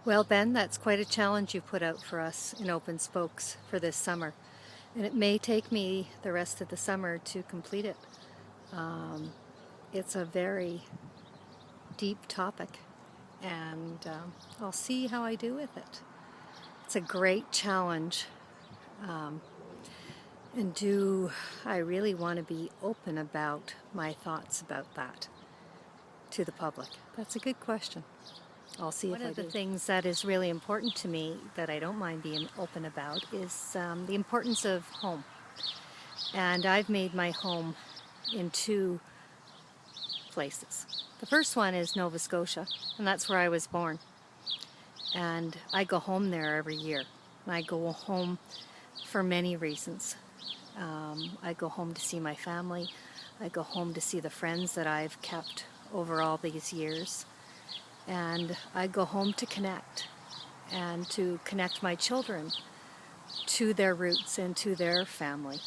Well, Ben, that's quite a challenge you put out for us in Open Spokes for this summer. And it may take me the rest of the summer to complete it. It's a very deep topic, and I'll see how I do with it. It's a great challenge. And do I really want to be open about my thoughts about that to the public? That's a good question. I'll see if I do. One of the things that is really important to me that I don't mind being open about is the importance of home. And I've made my home in two places. The first one is Nova Scotia, and that's where I was born. And I go home there every year. I go home for many reasons. I go home to see my family. I go home to see the friends that I've kept over all these years. And I go home to connect and to connect my children to their roots and to their family.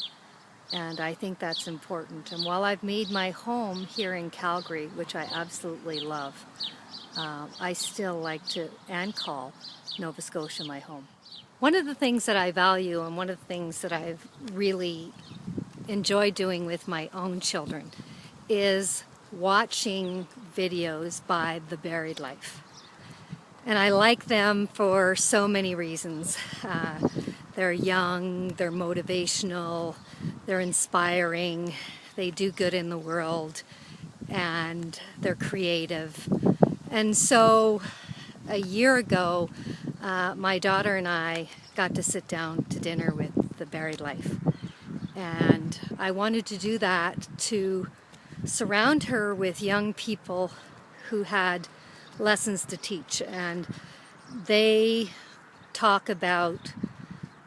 And I think that's important. And while I've made my home here in Calgary, which I absolutely love, I still like to and call Nova Scotia my home. One of the things that I value and one of the things that I've really enjoyed doing with my own children is watching videos by The Buried Life. And I like them for so many reasons. They're young, they're motivational, they're inspiring, they do good in the world, and they're creative. And so a year ago, my daughter and I got to sit down to dinner with The Buried Life. And I wanted to do that to surround her with young people who had lessons to teach. And they talk about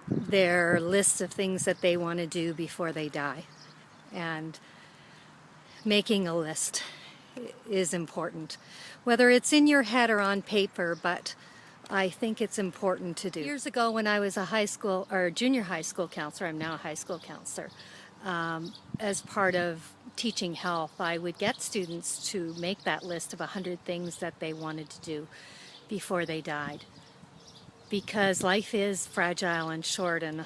their lists of things that they want to do before they die. And making a list is important, whether it's in your head or on paper, but I think it's important to do. Years ago when I was a high school or junior high school counselor, I'm now a high school counselor, as part of teaching health, I would get students to make that list of 100 things that they wanted to do before they died. Because life is fragile and short, and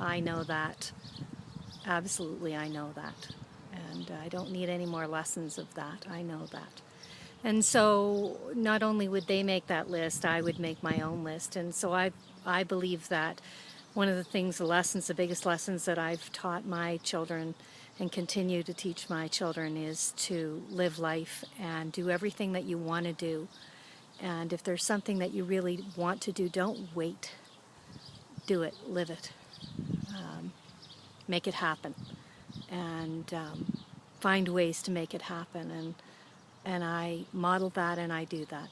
I know that. Absolutely, I know that. And I don't need any more lessons of that. I know that. And so not only would they make that list, I would make my own list. And so I believe that one of the things, the biggest lessons that I've taught my children and continue to teach my children is to live life and do everything that you want to do. And if there's something that you really want to do, don't wait. Do it, live it, make it happen, and find ways to make it happen. And I model that and I do that.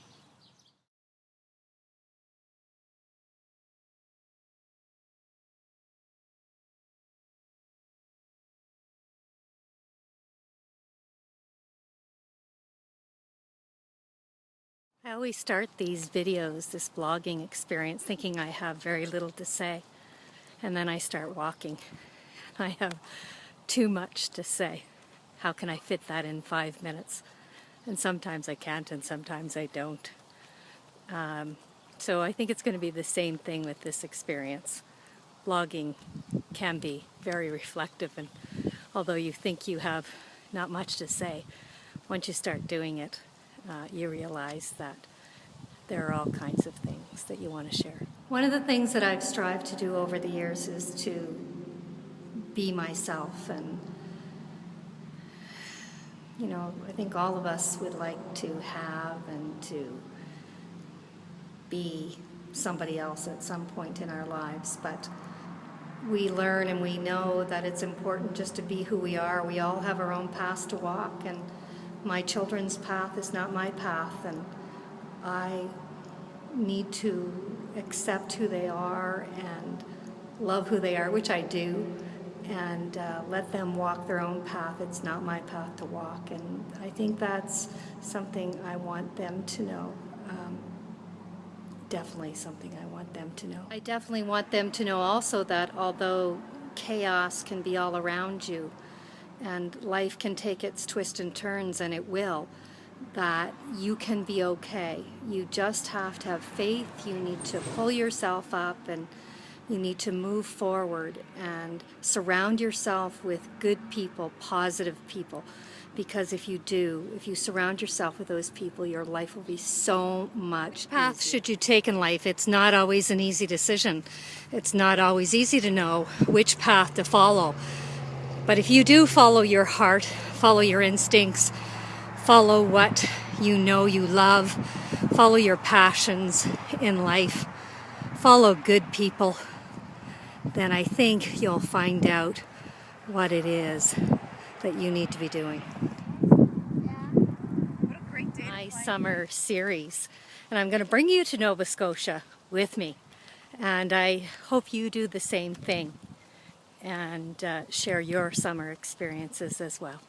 I always start these videos, this blogging experience, thinking I have very little to say. And then I start walking. I have too much to say. How can I fit that in 5 minutes? And sometimes I can't and sometimes I don't. So I think it's going to be the same thing with this experience. Blogging can be very reflective, and although you think you have not much to say, once you start doing it, you realize that there are all kinds of things that you want to share. One of the things that I've strived to do over the years is to be myself, and I think all of us would like to have and to be somebody else at some point in our lives, but we learn and we know that it's important just to be who we are. We all have our own paths to walk, and my children's path is not my path, and I need to accept who they are and love who they are, which I do, and let them walk their own path. It's not my path to walk, and I think that's something I want them to know. Definitely something I want them to know. I definitely want them to know also that although chaos can be all around you and life can take its twists and turns, and it will, that you can be okay. You just have to have faith. You need to pull yourself up, and you need to move forward and surround yourself with good people, positive people. Because if you do, if you surround yourself with those people, your life will be so much easier. Path should you take in life? It's not always an easy decision. It's not always easy to know which path to follow. But if you do follow your heart, follow your instincts, follow what you know you love, follow your passions in life, follow good people, then I think you'll find out what it is that you need to be doing. What a great day. My summer series, and I'm going to bring you to Nova Scotia with me, and I hope you do the same thing and share your summer experiences as well.